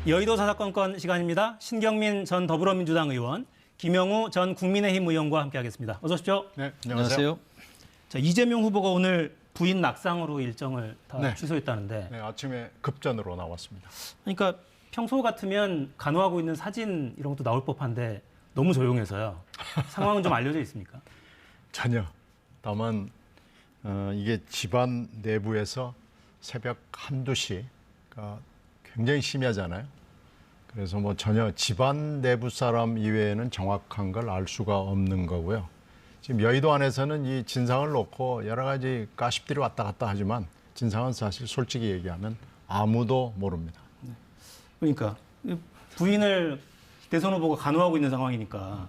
여의도 사사건건 시간입니다. 신경민 전 더불어민주당 의원, 김영우 전 국민의힘 의원과 함께하겠습니다. 어서 오십시오. 네, 안녕하세요. 자, 이재명 후보가 오늘 부인 낙상으로 일정을 다 취소했다는데. 네, 아침에 급전으로 나왔습니다. 그러니까 평소 같으면 간호하고 있는 사진 이런 것도 나올 법한데 너무 조용해서요. 상황은 좀 알려져 있습니까? 전혀. 다만 이게 집안 내부에서 새벽 1, 2시가 굉장히 심하잖아요. 그래서 뭐 전혀 집안 내부 사람 이외에는 정확한 걸 알 수가 없는 거고요. 지금 여의도 안에서는 이 진상을 놓고 여러 가지 가십들이 왔다 갔다 하지만 진상은 사실 솔직히 얘기하면 아무도 모릅니다. 그러니까 부인을 대선 후보가 간호하고 있는 상황이니까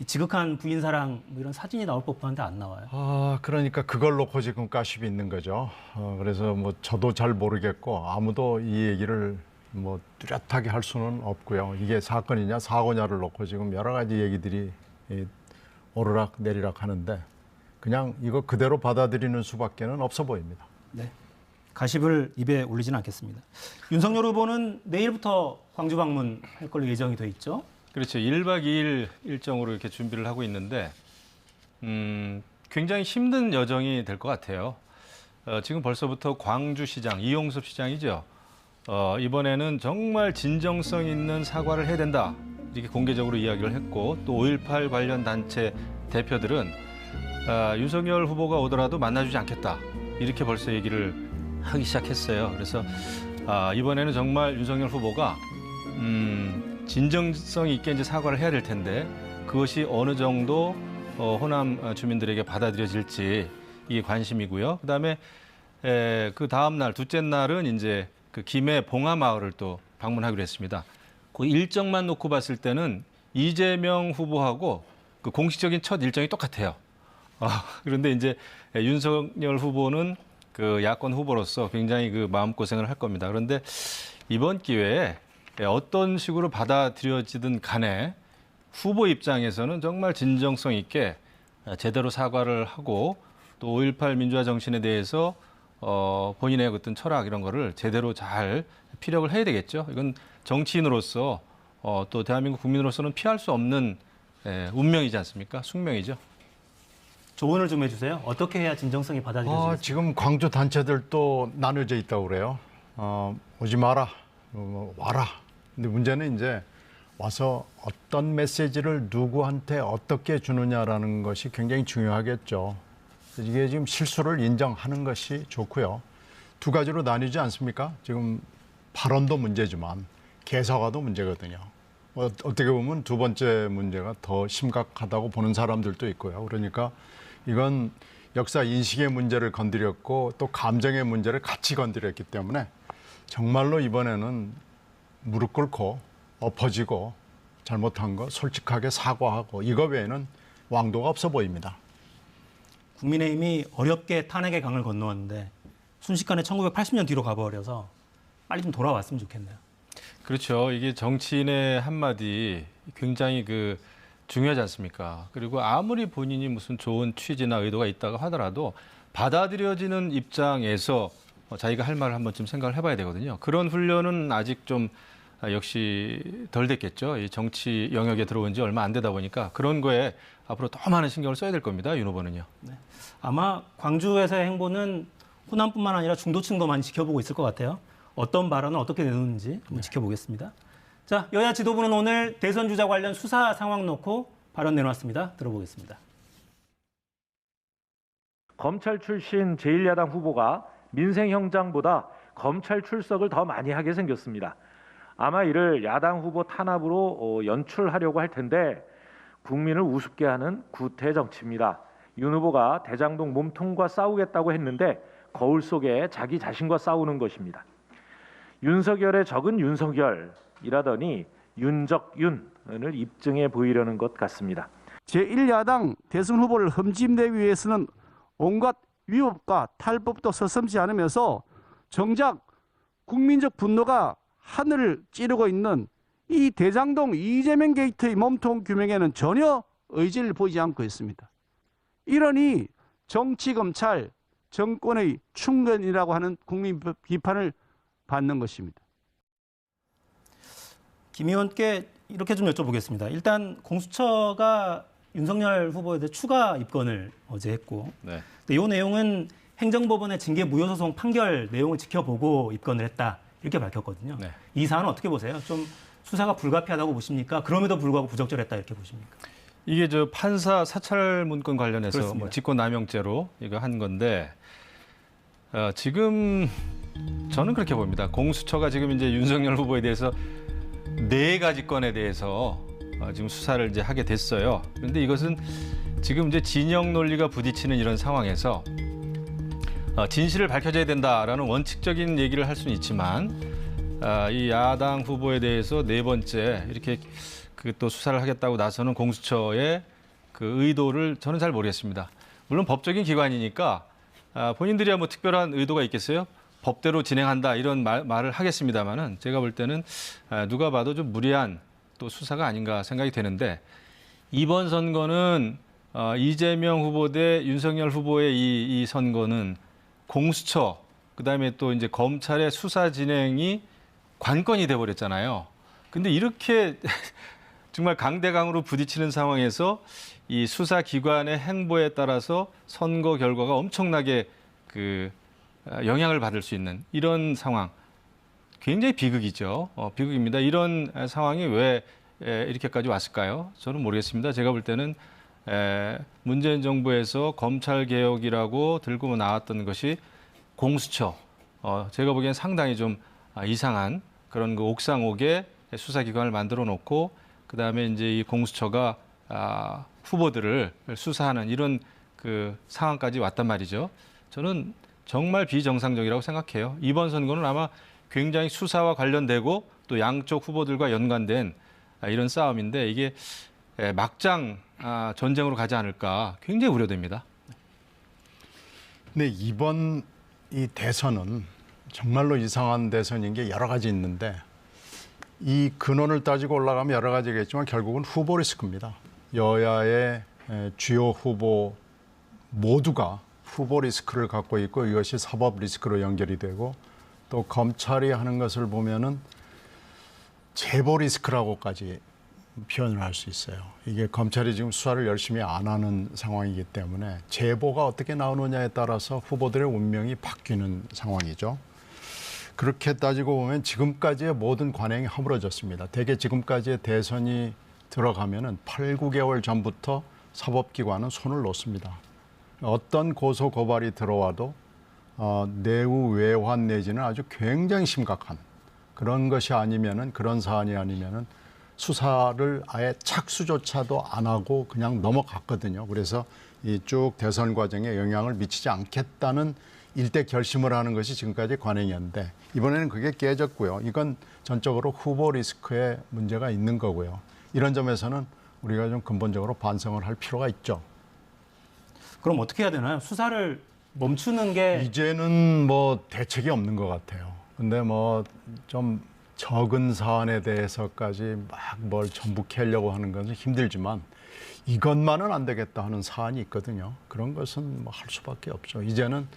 지극한 부인 사랑 뭐 이런 사진이 나올 법한데 안 나와요. 그러니까 그걸 놓고 지금 가십이 있는 거죠. 그래서 뭐 저도 잘 모르겠고 아무도 이 얘기를 뭐 뚜렷하게 할 수는 없고요. 이게 사건이냐 사고냐를 놓고 지금 여러 가지 얘기들이 오르락 내리락 하는데 그냥 이거 그대로 받아들이는 수밖에는 없어 보입니다. 네. 가십을 입에 올리지는 않겠습니다. 윤석열 후보는 내일부터 광주 방문할 걸로 예정이 돼 있죠. 그렇죠. 1박 2일 일정으로 이렇게 준비를 하고 있는데 굉장히 힘든 여정이 될 것 같아요. 지금 벌써부터 광주시장, 이용섭 시장이죠. 이번에는 정말 진정성 있는 사과를 해야 된다. 이렇게 공개적으로 이야기를 했고 또 5.18 관련 단체 대표들은 윤석열 후보가 오더라도 만나주지 않겠다. 이렇게 벌써 얘기를 하기 시작했어요. 그래서 이번에는 정말 윤석열 후보가 진정성 있게 이제 사과를 해야 될 텐데 그것이 어느 정도 호남 주민들에게 받아들여질지 이게 관심이고요. 그다음에 그 다음 날 둘째 날은 이제 그 김해 봉하마을을 또 방문하기로 했습니다. 그 일정만 놓고 봤을 때는 이재명 후보하고 그 공식적인 첫 일정이 똑같아요. 그런데 이제 윤석열 후보는 그 야권 후보로서 굉장히 그 마음고생을 할 겁니다. 그런데 이번 기회에 어떤 식으로 받아들여지든 간에 후보 입장에서는 정말 진정성 있게 제대로 사과를 하고 또 5.18 민주화 정신에 대해서 본인의 어떤 철학 이런 거를 제대로 잘 피력을 해야 되겠죠. 이건 정치인으로서 또 대한민국 국민으로서는 피할 수 없는 운명이지 않습니까? 숙명이죠. 조언을 좀 해주세요. 어떻게 해야 진정성이 받아들여지겠습니까? 지금 광주 단체들도 나눠져 있다고 그래요. 오지 마라, 와라. 근데 문제는 이제 와서 어떤 메시지를 누구한테 어떻게 주느냐라는 것이 굉장히 중요하겠죠. 이게 지금 실수를 인정하는 것이 좋고요. 두 가지로 나뉘지 않습니까? 지금 발언도 문제지만 개사과도 문제거든요. 어떻게 보면 두 번째 문제가 더 심각하다고 보는 사람들도 있고요. 그러니까 이건 역사 인식의 문제를 건드렸고 또 감정의 문제를 같이 건드렸기 때문에 정말로 이번에는 무릎 꿇고 엎어지고 잘못한 거 솔직하게 사과하고 이거 외에는 왕도가 없어 보입니다. 국민의힘이 어렵게 탄핵의 강을 건너왔는데 순식간에 1980년 뒤로 가버려서 빨리 좀 돌아왔으면 좋겠네요. 그렇죠. 이게 정치인의 한마디 굉장히 그 중요하지 않습니까? 그리고 아무리 본인이 무슨 좋은 취지나 의도가 있다고 하더라도 받아들여지는 입장에서 자기가 할 말을 한 번쯤 생각을 해봐야 되거든요. 그런 훈련은 아직 좀 역시 덜 됐겠죠. 이 정치 영역에 들어온 지 얼마 안 되다 보니까 그런 거에 앞으로 더 많은 신경을 써야 될 겁니다. 윤 후보는요. 네. 아마 광주에서의 행보는 호남뿐만 아니라 중도층도 많이 지켜보고 있을 것 같아요. 어떤 발언을 어떻게 내놓는지 한번 지켜보겠습니다. 자, 여야 지도부는 오늘 대선 주자 관련 수사 상황 놓고 발언 내놓았습니다. 들어보겠습니다. 검찰 출신 제1야당 후보가 민생형장보다 검찰 출석을 더 많이 하게 생겼습니다. 아마 이를 야당 후보 탄압으로 연출하려고 할 텐데 국민을 우습게 하는 구태 정치입니다. 윤 후보가 대장동 몸통과 싸우겠다고 했는데 거울 속에 자기 자신과 싸우는 것입니다. 윤석열의 적은 윤석열이라더니 윤적윤을 입증해 보이려는 것 같습니다. 제1야당 대선 후보를 흠집내기 위해서는 온갖 위법과 탈법도 서슴지 않으면서 정작 국민적 분노가 하늘을 찌르고 있는 이 대장동 이재명 게이트의 몸통 규명에는 전혀 의지를 보이지 않고 있습니다. 이러니 정치, 검찰, 정권의 충견이라고 하는 국민 비판을 받는 것입니다. 김 의원께 이렇게 좀 여쭤보겠습니다. 일단 공수처가 윤석열 후보에 대해 추가 입건을 어제 했고, 네. 근데 이 내용은 행정법원의 징계 무효소송 판결 내용을 지켜보고 입건을 했다 이렇게 밝혔거든요. 네. 이 사안은 어떻게 보세요? 좀 수사가 불가피하다고 보십니까? 그럼에도 불구하고 부적절했다 이렇게 보십니까? 이게 저 판사 사찰 문건 관련해서 그렇습니다. 뭐 직권남용죄로 이거 한 건데 지금 저는 그렇게 봅니다. 공수처가 지금 이제 윤석열 후보에 대해서 4가지 건에 대해서 지금 수사를 이제 하게 됐어요. 그런데 이것은 지금 이제 진영 논리가 부딪히는 이런 상황에서 진실을 밝혀져야 된다라는 원칙적인 얘기를 할 수는 있지만 이 야당 후보에 대해서 4번째 이렇게 그 또 수사를 하겠다고 나서는 공수처의 그 의도를 저는 잘 모르겠습니다. 물론 법적인 기관이니까 본인들이야 뭐 특별한 의도가 있겠어요? 법대로 진행한다 이런 말을 하겠습니다만은 제가 볼 때는 누가 봐도 좀 무리한 또 수사가 아닌가 생각이 되는데 이번 선거는 이재명 후보 대 윤석열 후보의 이 선거는 공수처 그다음에 또 이제 검찰의 수사 진행이 관건이 돼 버렸잖아요. 근데 이렇게 정말 강대강으로 부딪히는 상황에서 이 수사 기관의 행보에 따라서 선거 결과가 엄청나게 그 영향을 받을 수 있는 이런 상황 굉장히 비극이죠. 비극입니다. 이런 상황이 왜 이렇게까지 왔을까요? 저는 모르겠습니다. 제가 볼 때는 문재인 정부에서 검찰 개혁이라고 들고 나왔던 것이 공수처. 제가 보기엔 상당히 좀 이상한 그런 그 옥상옥에 수사기관을 만들어 놓고 그다음에 이제 이 공수처가 후보들을 수사하는 이런 그 상황까지 왔단 말이죠. 저는 정말 비정상적이라고 생각해요. 이번 선거는 아마 굉장히 수사와 관련되고 또 양쪽 후보들과 연관된 이런 싸움인데 이게 막장 전쟁으로 가지 않을까 굉장히 우려됩니다. 근데 이번 이 대선은 정말로 이상한 대선인 게 여러 가지 있는데 이 근원을 따지고 올라가면 여러 가지겠지만 결국은 후보 리스크입니다. 여야의 주요 후보 모두가 후보 리스크를 갖고 있고 이것이 사법 리스크로 연결이 되고 또 검찰이 하는 것을 보면은 제보 리스크라고까지 표현을 할 수 있어요. 이게 검찰이 지금 수사를 열심히 안 하는 상황이기 때문에 제보가 어떻게 나오느냐에 따라서 후보들의 운명이 바뀌는 상황이죠. 그렇게 따지고 보면 지금까지의 모든 관행이 허물어졌습니다. 대개 지금까지의 대선이 들어가면은 8, 9개월 전부터 사법기관은 손을 놓습니다. 어떤 고소 고발이 들어와도 내후 외환 내지는 아주 굉장히 심각한 그런 것이 아니면은 그런 사안이 아니면은 수사를 아예 착수조차도 안 하고 그냥 넘어갔거든요. 그래서 이 쭉 대선 과정에 영향을 미치지 않겠다는 일대 결심을 하는 것이 지금까지 관행이었는데 이번에는 그게 깨졌고요. 이건 전적으로 후보 리스크에 문제가 있는 거고요. 이런 점에서는 우리가 좀 근본적으로 반성을 할 필요가 있죠. 그럼 어떻게 해야 되나요? 수사를 멈추는 게 이제는 뭐 대책이 없는 것 같아요. 근데 뭐 좀 적은 사안에 대해서까지 막 뭘 전부 캐려고 하는 것은 힘들지만 이것만은 안 되겠다 하는 사안이 있거든요. 그런 것은 뭐 할 수밖에 없죠. 이제는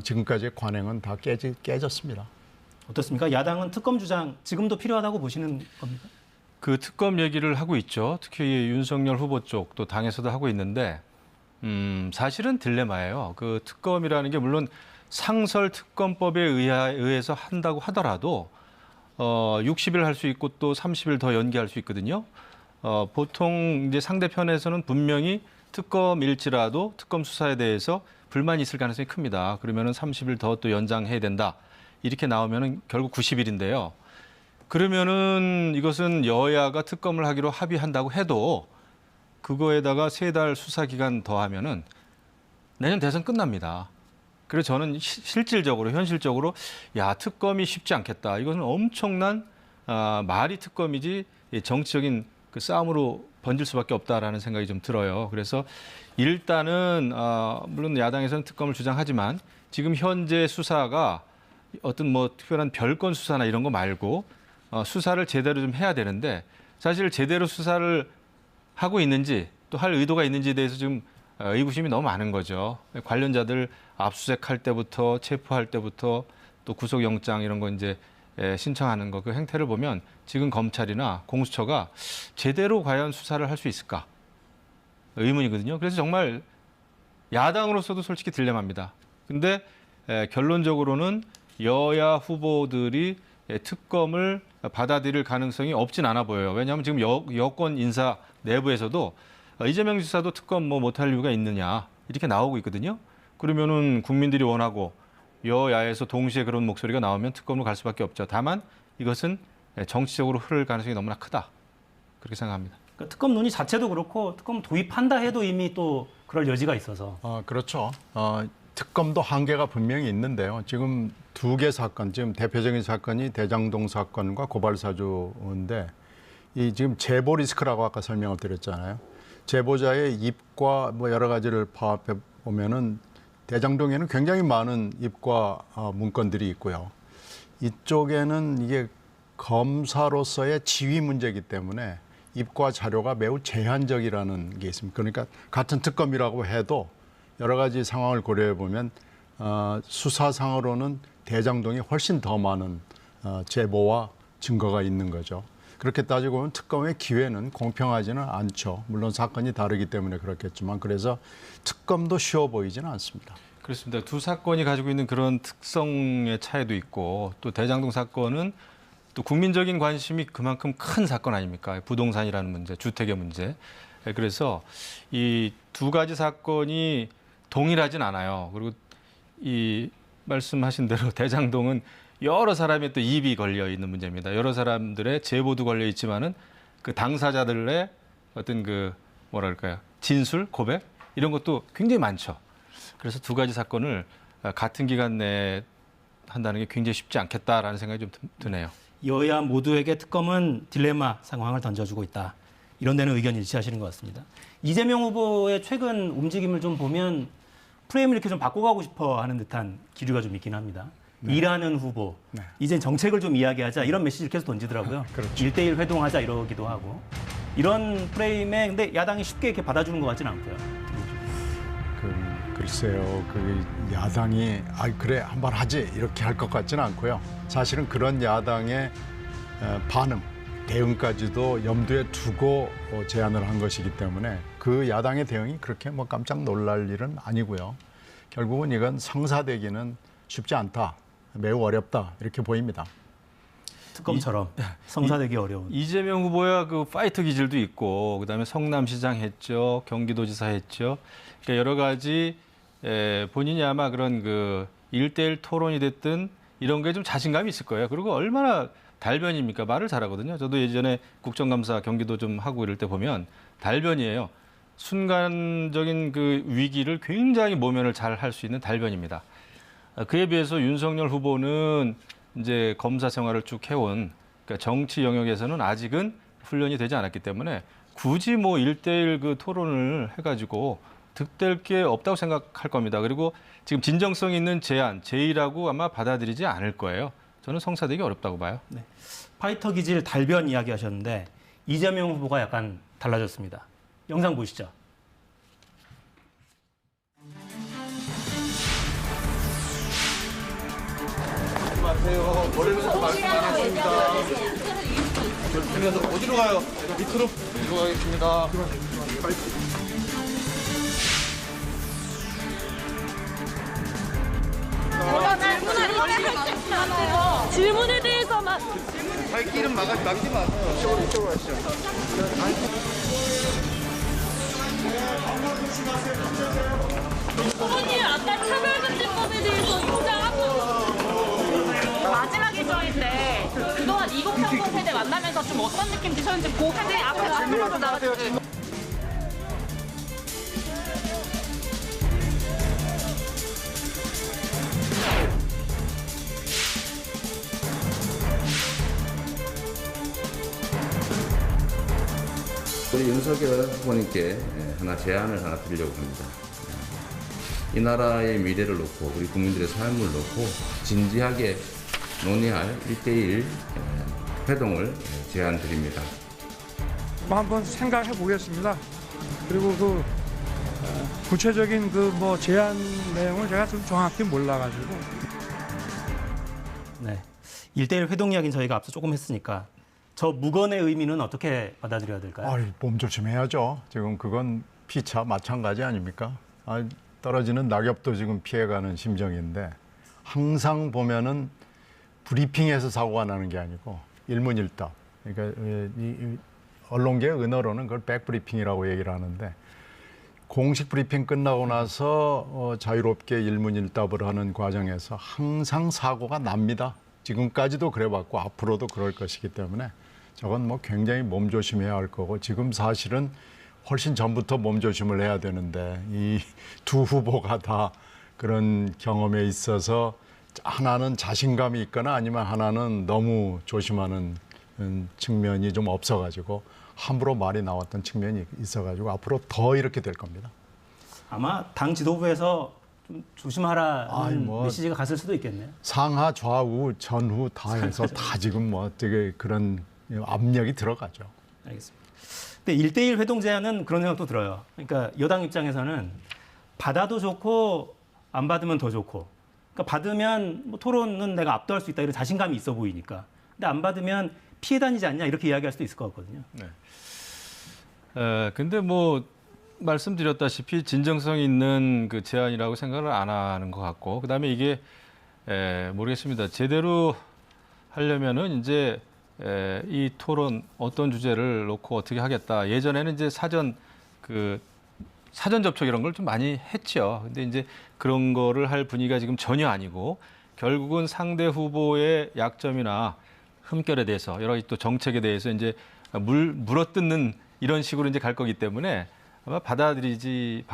지금까지의 관행은 다 깨졌습니다. 어떻습니까? 야당은 특검 주장 지금도 필요하다고 보시는 겁니까? 그 특검 얘기를 하고 있죠. 특히 윤석열 후보 쪽 또 당에서도 하고 있는데 사실은 딜레마예요. 그 특검이라는 게 물론 상설 특검법에 의해서 한다고 하더라도 60일 할 수 있고 또 30일 더 연기할 수 있거든요. 보통 이제 상대편에서는 분명히 특검일지라도 특검 수사에 대해서 불만이 있을 가능성이 큽니다. 그러면은 30일 더 또 연장해야 된다. 이렇게 나오면은 결국 90일인데요. 그러면은 이것은 여야가 특검을 하기로 합의한다고 해도 그거에다가 3달 수사 기간 더 하면은 내년 대선 끝납니다. 그래서 저는 실질적으로 현실적으로 야 특검이 쉽지 않겠다. 이것은 엄청난 말이 특검이지 정치적인 그 싸움으로 번질 수밖에 없다라는 생각이 좀 들어요. 그래서 일단은 물론 야당에서는 특검을 주장하지만 지금 현재 수사가 어떤 뭐 특별한 별건 수사나 이런 거 말고 수사를 제대로 좀 해야 되는데 사실 제대로 수사를 하고 있는지 또 할 의도가 있는지에 대해서 지금 의구심이 너무 많은 거죠. 관련자들 압수수색할 때부터 체포할 때부터 또 구속영장 이런 거 이제 신청하는 거 그 행태를 보면 지금 검찰이나 공수처가 제대로 과연 수사를 할 수 있을까 의문이거든요. 그래서 정말 야당으로서도 솔직히 딜레마입니다. 근데 결론적으로는 여야 후보들이 특검을 받아들일 가능성이 없진 않아 보여요. 왜냐하면 지금 여권 인사 내부에서도 이재명 지사도 특검 못할 이유가 있느냐 이렇게 나오고 있거든요. 그러면은 국민들이 원하고 여야에서 동시에 그런 목소리가 나오면 특검으로 갈 수밖에 없죠. 다만 이것은 정치적으로 흐를 가능성이 너무나 크다. 그렇게 생각합니다. 그러니까 특검 논의 자체도 그렇고 특검 도입한다 해도 이미 또 그럴 여지가 있어서. 그렇죠. 특검도 한계가 분명히 있는데요. 지금 두 개 사건, 지금 대표적인 사건이 대장동 사건과 고발사주인데 이 지금 제보 리스크라고 아까 설명을 드렸잖아요. 제보자의 입과 뭐 여러 가지를 파악해 보면은 대장동에는 굉장히 많은 입과 문건들이 있고요. 이쪽에는 이게 검사로서의 지위 문제이기 때문에 입과 자료가 매우 제한적이라는 게 있습니다. 그러니까 같은 특검이라고 해도 여러 가지 상황을 고려해 보면 수사상으로는 대장동이 훨씬 더 많은 제보와 증거가 있는 거죠. 그렇게 따지고 보면 특검의 기회는 공평하지는 않죠. 물론 사건이 다르기 때문에 그렇겠지만 그래서 특검도 쉬워 보이지는 않습니다. 그렇습니다. 두 사건이 가지고 있는 그런 특성의 차이도 있고 또 대장동 사건은 또 국민적인 관심이 그만큼 큰 사건 아닙니까? 부동산이라는 문제, 주택의 문제. 그래서 이 두 가지 사건이 동일하진 않아요. 그리고 이 말씀하신 대로 대장동은 여러 사람의 또 입이 걸려 있는 문제입니다. 여러 사람들의 제보도 걸려 있지만은 그 당사자들의 어떤 그 뭐랄까요? 진술, 고백 이런 것도 굉장히 많죠. 그래서 두 가지 사건을 같은 기간 내에 한다는 게 굉장히 쉽지 않겠다라는 생각이 좀 드네요. 여야 모두에게 특검은 딜레마 상황을 던져주고 있다. 이런 데는 의견 일치하시는 것 같습니다. 이재명 후보의 최근 움직임을 좀 보면 프레임을 이렇게 좀 바꿔가고 싶어 하는 듯한 기류가 좀 있긴 합니다. 일하는 후보, 이젠 정책을 좀 이야기하자 이런 메시지를 계속 던지더라고요. 그렇죠. 1대1 회동하자 이러기도 하고. 이런 프레임에 근데 야당이 쉽게 이렇게 받아주는 것 같지는 않고요. 글쎄요, 야당이 그래 한번 하지 이렇게 할 것 같지는 않고요. 사실은 그런 야당의 반응, 대응까지도 염두에 두고 제안을 한 것이기 때문에 그 야당의 대응이 그렇게 뭐 깜짝 놀랄 일은 아니고요. 결국은 이건 성사되기는 쉽지 않다, 매우 어렵다 이렇게 보입니다. 특검처럼 성사되기 어려운. 이재명 후보야 그 파이터 기질도 있고 그다음에 성남시장 했죠, 경기도지사 했죠. 그러니까 여러 가지 본인이 아마 그런 그 1대1 토론이 됐든 이런 게 좀 자신감이 있을 거예요. 그리고 얼마나 달변입니까? 말을 잘하거든요. 저도 예전에 국정감사 경기도 좀 하고 이럴 때 보면 달변이에요. 순간적인 그 위기를 굉장히 모면을 잘 할 수 있는 달변입니다. 그에 비해서 윤석열 후보는 이제 검사 생활을 쭉 해온 그러니까 정치 영역에서는 아직은 훈련이 되지 않았기 때문에 굳이 뭐 1대1 그 토론을 해가지고 득될 게 없다고 생각할 겁니다. 그리고 지금 진정성 있는 제의라고 아마 받아들이지 않을 거예요. 저는 성사되기 어렵다고 봐요. 네. 파이터 기질 달변 이야기하셨는데 이재명 후보가 약간 달라졌습니다. 영상 보시죠. 안녕하세요. 머리부터 말씀 안 했습니다. 그래서 어디로 가요? 밑으로 가겠습니다. 질문에 대해서만 발길은 막지 마세요. 이쪽으로 가시죠. 부모님 아까 차별금지법에 대해서 입장하고 마지막 일정인데 그동안 2030 세대 만나면서 좀 어떤 느낌 드셨는지 그 세대 앞에 질문하고 나와주세요. 우리 윤석열 후보님께 하나 제안을 하나 드리려고 합니다. 이 나라의 미래를 놓고 우리 국민들의 삶을 놓고 진지하게 논의할 1대1 회동을 제안 드립니다. 한번 생각해 보겠습니다. 그리고 그 구체적인 그 뭐 제안 내용을 제가 좀 정확히 몰라가지고. 네. 1대1 회동 이야기는 저희가 앞서 조금 했으니까 저 무건의 의미는 어떻게 받아들여야 될까요? 아이, 몸 조심해야죠. 지금 그건 피차 마찬가지 아닙니까? 떨어지는 낙엽도 지금 피해가는 심정인데 항상 보면은 브리핑에서 사고가 나는 게 아니고 일문일답. 그러니까 이 언론계 은어로는 그걸 백브리핑이라고 얘기를 하는데 공식 브리핑 끝나고 나서 자유롭게 일문일답을 하는 과정에서 항상 사고가 납니다. 지금까지도 그래왔고 앞으로도 그럴 것이기 때문에 저건 뭐 굉장히 몸조심해야 할 거고 지금 사실은 훨씬 전부터 몸조심을 해야 되는데 이 두 후보가 다 그런 경험에 있어서 하나는 자신감이 있거나 아니면 하나는 너무 조심하는 측면이 좀 없어가지고 함부로 말이 나왔던 측면이 있어가지고 앞으로 더 이렇게 될 겁니다. 아마 당 지도부에서 좀 조심하라는 뭐 메시지가 갔을 수도 있겠네요. 상하, 좌우, 전후 다 해서 다 지금 뭐 되게 그런 압력이 들어가죠. 알겠습니다. 근데 1대1 회동 제안은 그런 생각도 들어요. 그러니까 여당 입장에서는 받아도 좋고 안 받으면 더 좋고. 그러니까 받으면 뭐 토론은 내가 압도할 수 있다 이런 자신감이 있어 보이니까. 근데 안 받으면 피해 다니지 않냐 이렇게 이야기할 수도 있을 것 같거든요. 네. 근데 뭐 말씀드렸다시피 진정성 있는 그 제안이라고 생각을 안 하는 것 같고 그다음에 이게 모르겠습니다. 제대로 하려면은 이제 이 토론 어떤 주제를 놓고 어떻게 하겠다. 예전에는 이제 사전 접촉 이런 걸 좀 많이 했죠. 근데 이제 그런 거를 할 분위기가 지금 전혀 아니고 결국은 상대 후보의 약점이나 흠결에 대해서 여러 가지 또 정책에 대해서 이제 물어뜯는 이런 식으로 이제 갈 거기 때문에 아마 받아들이기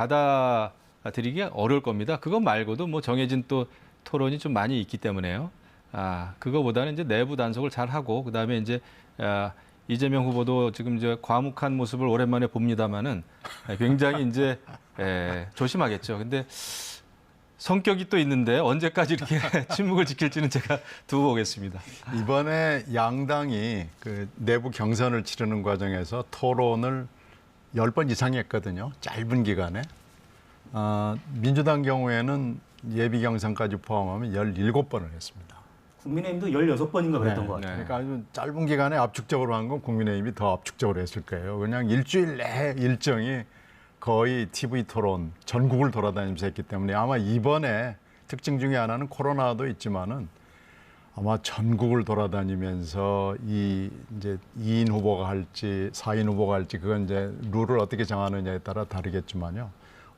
어려울 겁니다. 그거 말고도 뭐 정해진 또 토론이 좀 많이 있기 때문에요. 그거보다는 이제 내부 단속을 잘 하고 그다음에 이제 이재명 후보도 지금 이제 과묵한 모습을 오랜만에 봅니다만은 굉장히 이제 조심하겠죠. 근데 성격이 또 있는데 언제까지 이렇게 침묵을 지킬지는 제가 두고 보겠습니다. 이번에 양당이 그 내부 경선을 치르는 과정에서 토론을 10번 이상 했거든요. 짧은 기간에. 민주당 경우에는 예비 경선까지 포함하면 17번을 했습니다. 국민의힘도 16번인가 그랬던 것 같아요. 그러니까 아주 짧은 기간에 압축적으로 한 건 국민의힘이 더 압축적으로 했을 거예요. 그냥 일주일 내 일정이 거의 TV 토론 전국을 돌아다니면서 했기 때문에 아마 이번에 특징 중에 하나는 코로나도 있지만은 아마 전국을 돌아다니면서 이제 2인 후보가 할지 4인 후보가 할지 그건 이제 룰을 어떻게 정하느냐에 따라 다르겠지만요.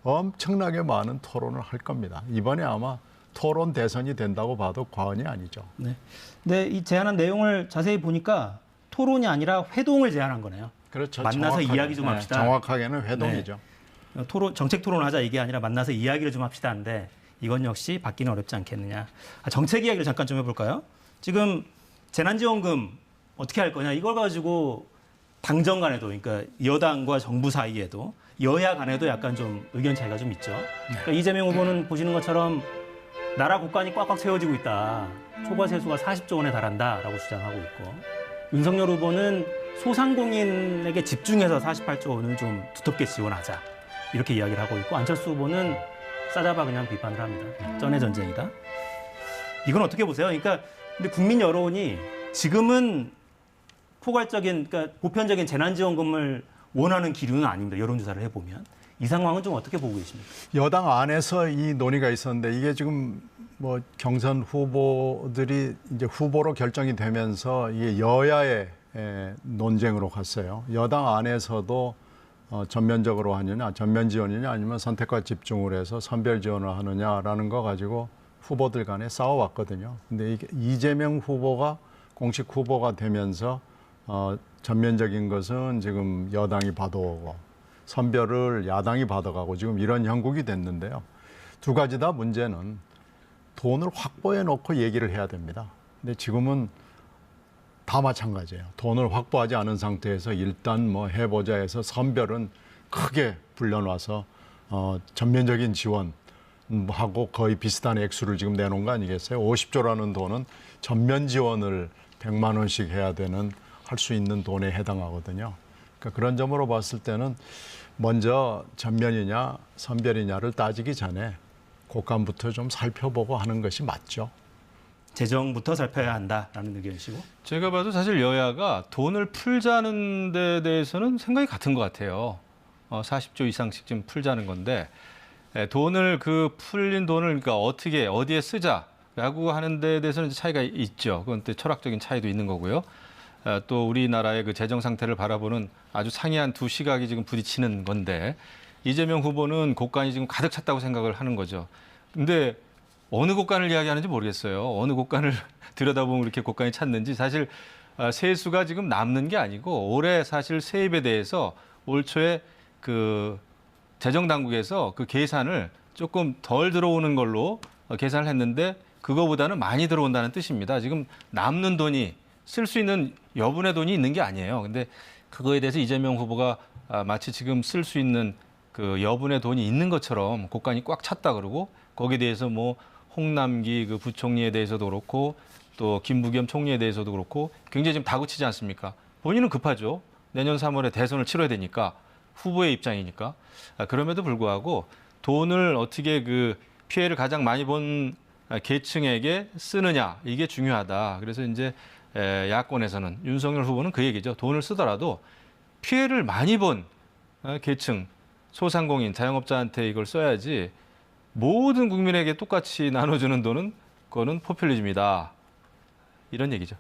엄청나게 많은 토론을 할 겁니다. 이번에 아마 토론 대선이 된다고 봐도 과언이 아니죠. 네. 근데 이 제안한 내용을 자세히 보니까 토론이 아니라 회동을 제안한 거네요. 그렇죠. 만나서 이야기 좀 합시다. 정확하게는 회동이죠. 네. 정책 토론하자 이게 아니라 만나서 이야기를 좀 합시다 한데 이건 역시 받기는 어렵지 않겠느냐. 정책 이야기를 잠깐 좀 해볼까요? 지금 재난지원금 어떻게 할 거냐 이걸 가지고 당정 간에도 그러니까 여당과 정부 사이에도 여야 간에도 약간 좀 의견 차이가 좀 있죠. 그러니까 이재명 후보는 보시는 것처럼 나라 국간이 꽉꽉 채워지고 있다. 초과 세수가 40조 원에 달한다라고 주장하고 있고 윤석열 후보는 소상공인에게 집중해서 48조 원을 좀 두텁게 지원하자. 이렇게 이야기를 하고 있고 안철수 후보는 싸잡아 그냥 비판을 합니다. 전의 전쟁이다. 이건 어떻게 보세요? 그러니까 근데 국민 여론이 지금은 포괄적인 그러니까 보편적인 재난지원금을 원하는 기류는 아닙니다. 여론조사를 해보면. 이 상황은 좀 어떻게 보고 계십니까? 여당 안에서 이 논의가 있었는데 이게 지금 뭐 경선 후보들이 이제 후보로 결정이 되면서 이게 여야의 논쟁으로 갔어요. 여당 안에서도 전면적으로 하느냐, 전면 지원이냐 아니면 선택과 집중을 해서 선별 지원을 하느냐라는 거 가지고 후보들 간에 싸워왔거든요. 근데 이게 이재명 후보가 공식 후보가 되면서 전면적인 것은 지금 여당이 받아오고 선별을 야당이 받아가고 지금 이런 형국이 됐는데요. 두 가지 다 문제는 돈을 확보해 놓고 얘기를 해야 됩니다. 근데 지금은 다 마찬가지예요. 돈을 확보하지 않은 상태에서 일단 뭐 해보자 해서 선별은 크게 불려놔서 전면적인 지원하고 거의 비슷한 액수를 지금 내놓은 거 아니겠어요? 50조라는 돈은 전면 지원을 100만 원씩 해야 되는 할 수 있는 돈에 해당하거든요. 그러니까 그런 점으로 봤을 때는 먼저 전면이냐 선별이냐를 따지기 전에 국감부터 좀 살펴보고 하는 것이 맞죠. 재정부터 살펴야 한다라는 의견이시고. 제가 봐도 사실 여야가 돈을 풀자는 데 대해서는 생각이 같은 것 같아요. 40조 이상씩 지금 풀자는 건데 돈을 그 풀린 돈을 그러니까 어떻게 어디에 쓰자라고 하는 데 대해서는 차이가 있죠. 그건 또 철학적인 차이도 있는 거고요. 또 우리나라의 그 재정 상태를 바라보는 아주 상이한 두 시각이 지금 부딪히는 건데 이재명 후보는 곳간이 지금 가득 찼다고 생각을 하는 거죠. 근데 어느 곳간을 이야기하는지 모르겠어요. 어느 곳간을 들여다보면 이렇게 곳간이 찼는지 사실 세수가 지금 남는 게 아니고 올해 사실 세입에 대해서 올 초에 그 재정 당국에서 그 계산을 조금 덜 들어오는 걸로 계산을 했는데 그거보다는 많이 들어온다는 뜻입니다. 지금 남는 돈이 쓸 수 있는 여분의 돈이 있는 게 아니에요. 근데 그거에 대해서 이재명 후보가 마치 지금 쓸 수 있는 그 여분의 돈이 있는 것처럼 곳간이 꽉 찼다 그러고 거기에 대해서 뭐 홍남기 그 부총리에 대해서도 그렇고 또 김부겸 총리에 대해서도 그렇고 굉장히 지금 다그치지 않습니까? 본인은 급하죠. 내년 3월에 대선을 치러야 되니까 후보의 입장이니까. 그럼에도 불구하고 돈을 어떻게 그 피해를 가장 많이 본 계층에게 쓰느냐 이게 중요하다. 그래서 이제 야권에서는 윤석열 후보는 그 얘기죠. 돈을 쓰더라도 피해를 많이 본 계층, 소상공인, 자영업자한테 이걸 써야지 모든 국민에게 똑같이 나눠주는 돈은 그거는 포퓰리즘이다. 이런 얘기죠.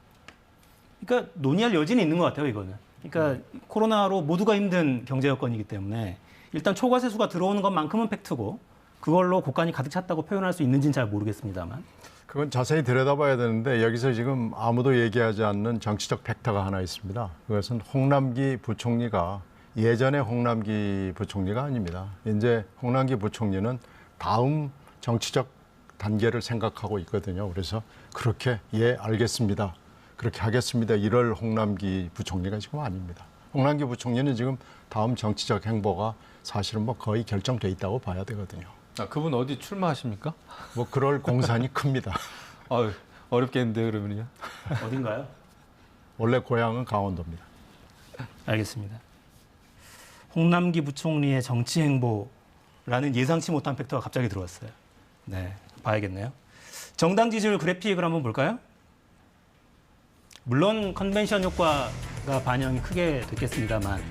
그러니까 논의할 여지는 있는 것 같아요, 이거는. 그러니까 코로나로 모두가 힘든 경제 여건이기 때문에 일단 초과세수가 들어오는 것만큼은 팩트고 그걸로 곳간이 가득 찼다고 표현할 수 있는지는 잘 모르겠습니다만. 그건 자세히 들여다봐야 되는데 여기서 지금 아무도 얘기하지 않는 정치적 팩터가 하나 있습니다. 그것은 홍남기 부총리가 예전에 홍남기 부총리가 아닙니다. 이제 홍남기 부총리는 다음 정치적 단계를 생각하고 있거든요. 그래서 그렇게 알겠습니다. 그렇게 하겠습니다. 이럴 홍남기 부총리가 지금 아닙니다. 홍남기 부총리는 지금 다음 정치적 행보가 사실은 뭐 거의 결정돼 있다고 봐야 되거든요. 그분 어디 출마하십니까? 뭐 그럴 공산이 큽니다. 어렵겠는데 그러면요. 어딘가요? 원래 고향은 강원도입니다. 알겠습니다. 홍남기 부총리의 정치 행보라는 예상치 못한 팩터가 갑자기 들어왔어요. 네, 봐야겠네요. 정당 지지율 그래픽을 한번 볼까요? 물론 컨벤션 효과가 반영이 크게 됐겠습니다만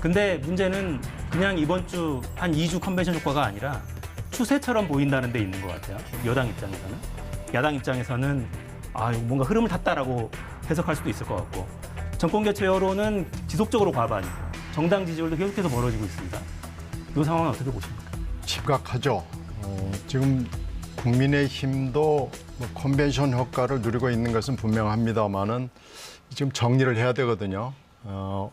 근데 문제는 그냥 이번 주 한 2주 컨벤션 효과가 아니라 추세처럼 보인다는 데 있는 것 같아요. 여당 입장에서는. 야당 입장에서는 뭔가 흐름을 탔다라고 해석할 수도 있을 것 같고 정권 교체 여론은 지속적으로 과반이고 정당 지지율도 계속해서 벌어지고 있습니다. 이 상황은 어떻게 보십니까? 심각하죠. 지금 국민의힘도 뭐 컨벤션 효과를 누리고 있는 것은 분명합니다만은 지금 정리를 해야 되거든요.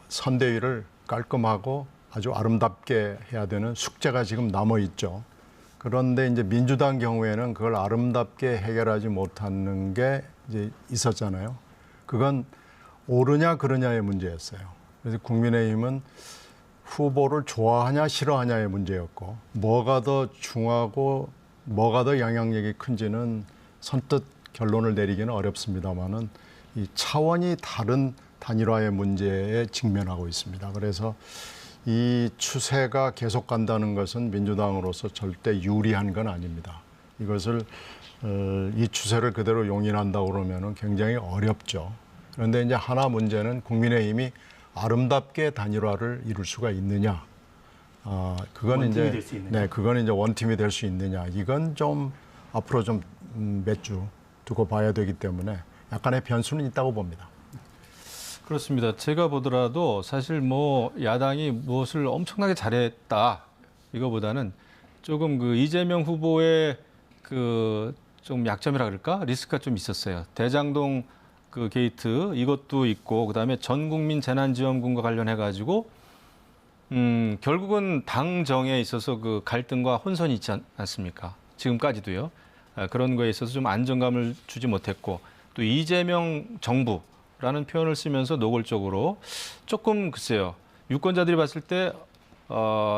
선대위를 깔끔하고 아주 아름답게 해야 되는 숙제가 지금 남아 있죠. 그런데 이제 민주당 경우에는 그걸 아름답게 해결하지 못하는 게 이제 있었잖아요. 그건 옳으냐 그르냐의 문제였어요. 그래서 국민의힘은 후보를 좋아하냐 싫어하냐의 문제였고 뭐가 더 중하고 뭐가 더 영향력이 큰지는 선뜻 결론을 내리기는 어렵습니다만은 이 차원이 다른 단일화의 문제에 직면하고 있습니다. 그래서 이 추세가 계속 간다는 것은 민주당으로서 절대 유리한 건 아닙니다. 이것을 이 추세를 그대로 용인한다고 그러면은 굉장히 어렵죠. 그런데 이제 하나 문제는 국민의힘이 아름답게 단일화를 이룰 수가 있느냐. 그건 원팀이 될 수 있느냐. 네, 그건 이제 원팀이 될 수 있느냐. 이건 좀 앞으로 좀 몇 주 두고 봐야 되기 때문에 약간의 변수는 있다고 봅니다. 그렇습니다. 제가 보더라도 사실 뭐 야당이 무엇을 엄청나게 잘했다 이거보다는 조금 그 이재명 후보의 그 좀 약점이라 그럴까 리스크가 좀 있었어요. 대장동 그 게이트 이것도 있고 그다음에 전 국민 재난지원금과 관련해 가지고 결국은 당정에 있어서 그 갈등과 혼선이 있지 않습니까? 지금까지도요. 그런 거에 있어서 좀 안정감을 주지 못했고 또 이재명 정부라는 표현을 쓰면서 노골적으로 조금 글쎄요. 유권자들이 봤을 때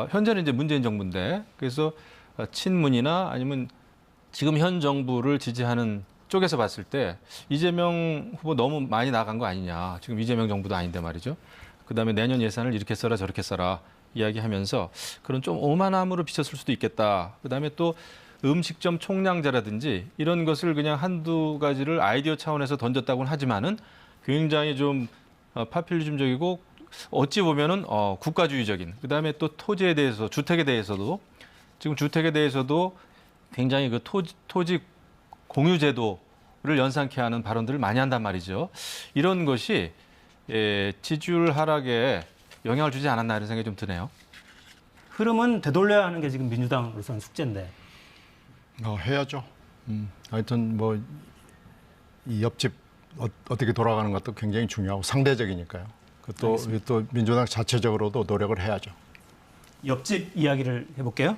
현재는 이제 문재인 정부인데 그래서 친문이나 아니면 지금 현 정부를 지지하는 쪽에서 봤을 때 이재명 후보 너무 많이 나간 거 아니냐. 지금 이재명 정부도 아닌데 말이죠. 그다음에 내년 예산을 이렇게 써라 저렇게 써라 이야기하면서 그런 좀 오만함으로 비쳤을 수도 있겠다. 그다음에 또 음식점 총량제라든지 이런 것을 그냥 한두 가지를 아이디어 차원에서 던졌다고는 하지만은 굉장히 좀 파퓰리즘적이고 어찌 보면은 국가주의적인, 그다음에 또 토지에 대해서, 주택에 대해서도, 지금 주택에 대해서도 굉장히 그 토지 공유 제도를 연상케 하는 발언들을 많이 한단 말이죠. 이런 것이 지지율 하락에 영향을 주지 않았나 이런 생각이 좀 드네요. 흐름은 되돌려야 하는 게 지금 민주당으로서는 숙제인데. 해야죠. 하여튼 뭐 이 옆집 어떻게 돌아가는 것도 굉장히 중요하고 상대적이니까요. 또 민주당 자체적으로도 노력을 해야죠. 옆집 이야기를 해볼게요.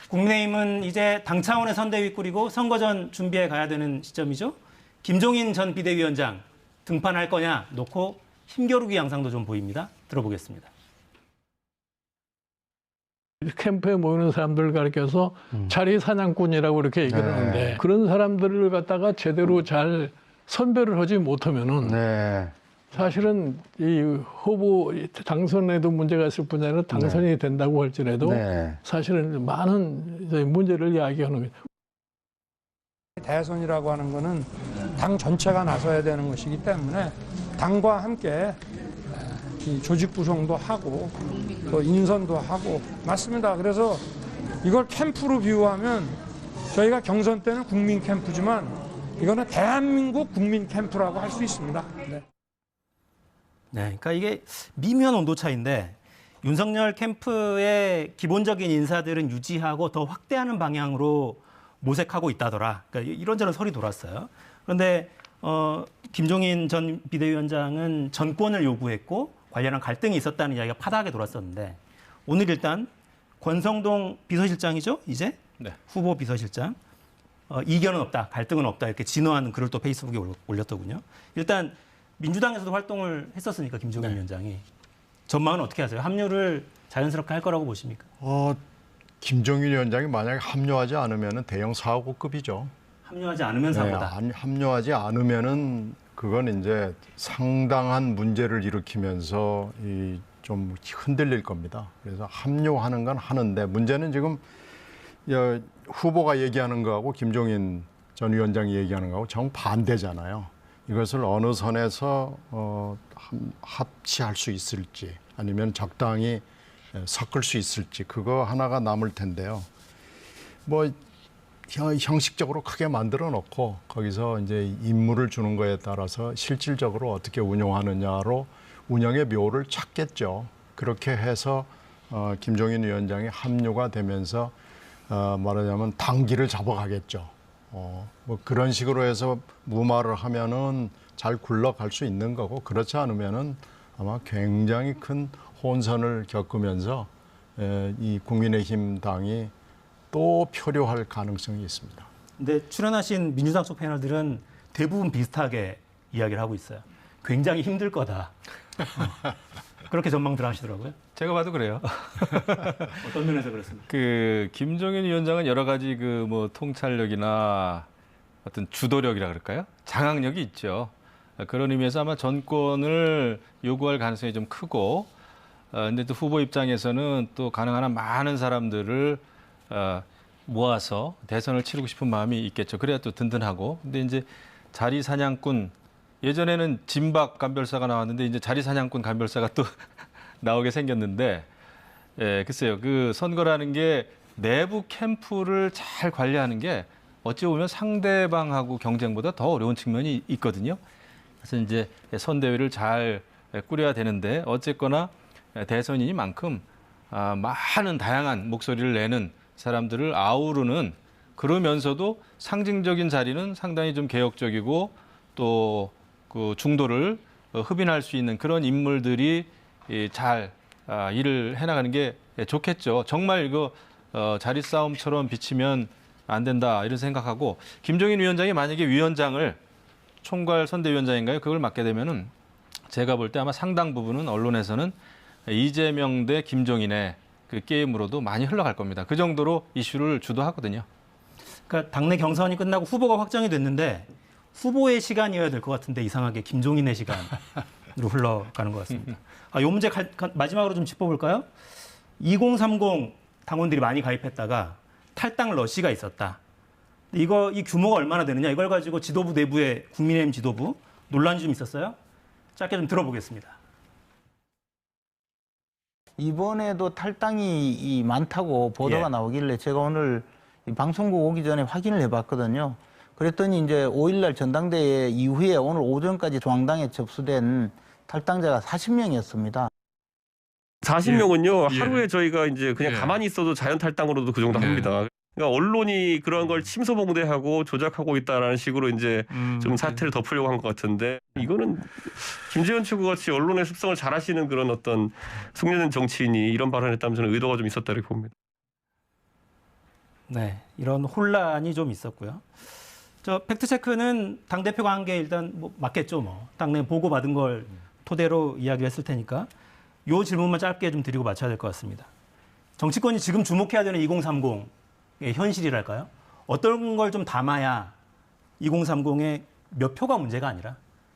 국민의힘은 이제 당 차원의 선대위 꾸리고 선거 전 준비해 가야 되는 시점이죠. 김종인 전 비대위원장 등판할 거냐 놓고 힘겨루기 양상도 좀 보입니다. 들어보겠습니다. 캠프에 모이는 사람들을 가리켜서 자리 사냥꾼이라고 이렇게 얘기를 하는데 그런 사람들을 갖다가 제대로 잘 선별을 하지 못하면은 사실은 이 후보 당선에도 문제가 있을 뿐 아니라 당선이 된다고 할지라도 사실은 많은 문제를 이야기하는 거죠. 대선이라고 하는 거는 당 전체가 나서야 되는 것이기 때문에 당과 함께 이 조직 구성도 하고 또 인선도 하고 맞습니다. 그래서 이걸 캠프로 비유하면 저희가 경선 때는 국민 캠프지만 이거는 대한민국 국민 캠프라고 할 수 있습니다. 네, 그러니까 이게 미묘한 온도 차이인데 윤석열 캠프의 기본적인 인사들은 유지하고 더 확대하는 방향으로 모색하고 있다더라. 그러니까 이런저런 설이 돌았어요. 그런데 김종인 전 비대위원장은 전권을 요구했고 관련한 갈등이 있었다는 이야기가 파다하게 돌았었는데 오늘 일단 권성동 비서실장이죠, 이제 후보 비서실장 이견은 없다, 갈등은 없다 이렇게 진화하는 글을 또 페이스북에 올렸더군요. 일단 민주당에서도 활동을 했었으니까 김종인 위원장이 전망은 어떻게 하세요? 합류를 자연스럽게 할 거라고 보십니까? 김종인 위원장이 만약에 합류하지 않으면 대형 사고급이죠. 합류하지 않으면 사고다. 합류하지 않으면은 그건 이제 상당한 문제를 일으키면서 좀 흔들릴 겁니다. 그래서 합류하는 건 하는데 문제는 지금 후보가 얘기하는 거하고 김종인 전 위원장이 얘기하는 거하고 정반대잖아요. 이것을 어느 선에서 합치할 수 있을지 아니면 적당히 섞을 수 있을지 그거 하나가 남을 텐데요. 뭐 형식적으로 크게 만들어 놓고 거기서 이제 임무를 주는 거에 따라서 실질적으로 어떻게 운영하느냐로 운영의 묘를 찾겠죠. 그렇게 해서 김종인 위원장이 합류가 되면서 말하자면 당기를 잡아가겠죠. 뭐 그런 식으로 해서 무마를 하면은 잘 굴러갈 수 있는 거고 그렇지 않으면은 아마 굉장히 큰 혼선을 겪으면서 이 국민의힘 당이 또 표류할 가능성이 있습니다. 근데 출연하신 민주당 쪽 패널들은 대부분 비슷하게 이야기를 하고 있어요. 굉장히 힘들 거다. 그렇게 전망들 하시더라고요. 제가 봐도 그래요. 어떤 면에서 그렇습니까? 김종인 위원장은 여러 가지 뭐 통찰력이나 어떤 주도력이라 그럴까요? 장악력이 있죠. 그런 의미에서 아마 전권을 요구할 가능성이 좀 크고, 근데 또 후보 입장에서는 또 가능한 한 많은 사람들을 모아서 대선을 치르고 싶은 마음이 있겠죠. 그래야 또 든든하고. 근데 이제 자리 사냥꾼, 예전에는 진박 간별사가 나왔는데 이제 자리 사냥꾼 간별사가 또 나오게 생겼는데, 글쎄요. 그 선거라는 게 내부 캠프를 잘 관리하는 게 어찌 보면 상대방하고 경쟁보다 더 어려운 측면이 있거든요. 그래서 이제 선대위를 잘 꾸려야 되는데 어쨌거나 대선이니만큼 많은 다양한 목소리를 내는 사람들을 아우르는, 그러면서도 상징적인 자리는 상당히 좀 개혁적이고 또 그 중도를 흡인할 수 있는 그런 인물들이 잘 일을 해나가는 게 좋겠죠. 정말 이거 자리 싸움처럼 비치면 안 된다 이런 생각하고, 김종인 위원장이 만약에 위원장을 총괄 선대위원장인가요? 그걸 맡게 되면은 제가 볼 때 아마 상당 부분은 언론에서는 이재명 대 김종인의 그 게임으로도 많이 흘러갈 겁니다. 그 정도로 이슈를 주도하거든요. 그러니까 당내 경선이 끝나고 후보가 확정이 됐는데 후보의 시간이어야 될 것 같은데 이상하게 김종인의 시간으로 흘러가는 것 같습니다. 이 문제 마지막으로 좀 짚어볼까요? 2030 당원들이 많이 가입했다가 탈당 러시가 있었다. 이 규모가 얼마나 되느냐 이걸 가지고 지도부 내부에 국민의힘 지도부 논란이 좀 있었어요. 짧게 좀 들어보겠습니다. 이번에도 탈당이 많다고 보도가 나오길래 제가 오늘 방송국 오기 전에 확인을 해봤거든요. 그랬더니 이제 5일날 전당대회 이후에 오늘 오전까지 중앙당에 접수된 탈당자가 40명이었습니다. 40명은요, 하루에 저희가 이제 그냥 가만히 있어도 자연 탈당으로도 그 정도 합니다. 그러니까 언론이 그런 걸 침소봉대하고 조작하고 있다라는 식으로 이제 좀 사태를 덮으려고 한 것 같은데, 이거는 김재현 최고 같이 언론의 습성을 잘 하시는 그런 어떤 숙련된 정치인이 이런 발언을 했다면 저는 의도가 좀 있었다 이렇게 봅니다. 네, 이런 혼란이 좀 있었고요. 저 팩트체크는 당대표가 한 게 일단 뭐 맞겠죠. 뭐 당내 보고받은 걸 토대로 이야기했을 테니까 요 질문만 짧게 좀 드리고 마쳐야 될 것 같습니다. 정치권이 지금 주목해야 되는 2030의 현실이랄까요? 어떤 걸 좀 담아야 2030의 몇 표가 문제가 아니라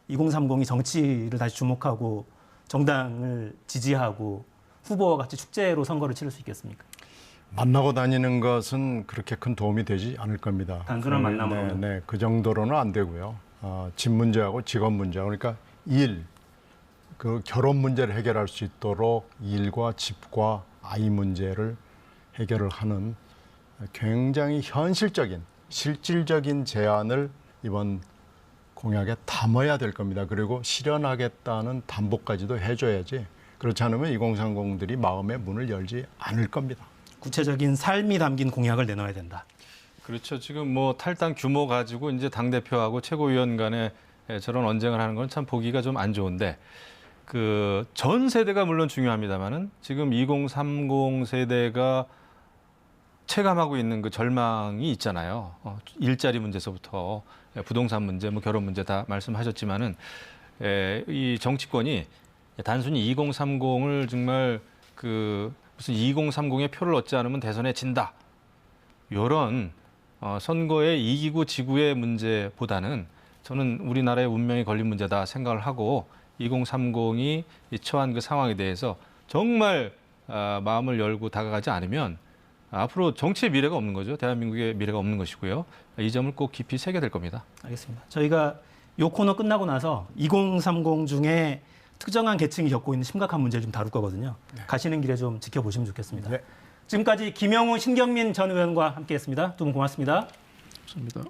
2030이 정치를 다시 주목하고 정당을 지지하고 후보와 같이 축제로 선거를 치를 수 있겠습니까? 만나고 다니는 것은 그렇게 큰 도움이 되지 않을 겁니다. 단순한 만남으로. 네, 그 정도로는 안 되고요. 집 문제하고 직업 문제, 그러니까 그 결혼 문제를 해결할 수 있도록 일과 집과 아이 문제를 해결을 하는 굉장히 현실적인, 실질적인 제안을 이번 공약에 담아야 될 겁니다. 그리고 실현하겠다는 담보까지도 해줘야지. 그렇지 않으면 2030들이 마음의 문을 열지 않을 겁니다. 구체적인 삶이 담긴 공약을 내놔야 된다. 그렇죠. 지금 뭐 탈당 규모 가지고 이제 당대표하고 최고위원 간에 저런 언쟁을 하는 건 참 보기가 좀 안 좋은데, 그 전 세대가 물론 중요합니다만은 지금 2030 세대가 체감하고 있는 그 절망이 있잖아요. 일자리 문제서부터 부동산 문제, 뭐 결혼 문제 다 말씀하셨지만은 이 정치권이 단순히 2030을 정말 그 무슨 2030의 표를 얻지 않으면 대선에 진다, 이런 선거에 이기고 지구의 문제보다는 저는 우리나라의 운명이 걸린 문제다 생각을 하고 2030이 처한 그 상황에 대해서 정말 마음을 열고 다가가지 않으면 앞으로 정치의 미래가 없는 거죠. 대한민국의 미래가 없는 것이고요. 이 점을 꼭 깊이 새겨야 될 겁니다. 알겠습니다. 저희가 이 코너 끝나고 나서 2030 중에 특정한 계층이 겪고 있는 심각한 문제를 좀 다룰 거거든요. 가시는 길에 좀 지켜보시면 좋겠습니다. 네. 지금까지 김영우, 신경민 전 의원과 함께했습니다. 두 분 고맙습니다. 감사합니다.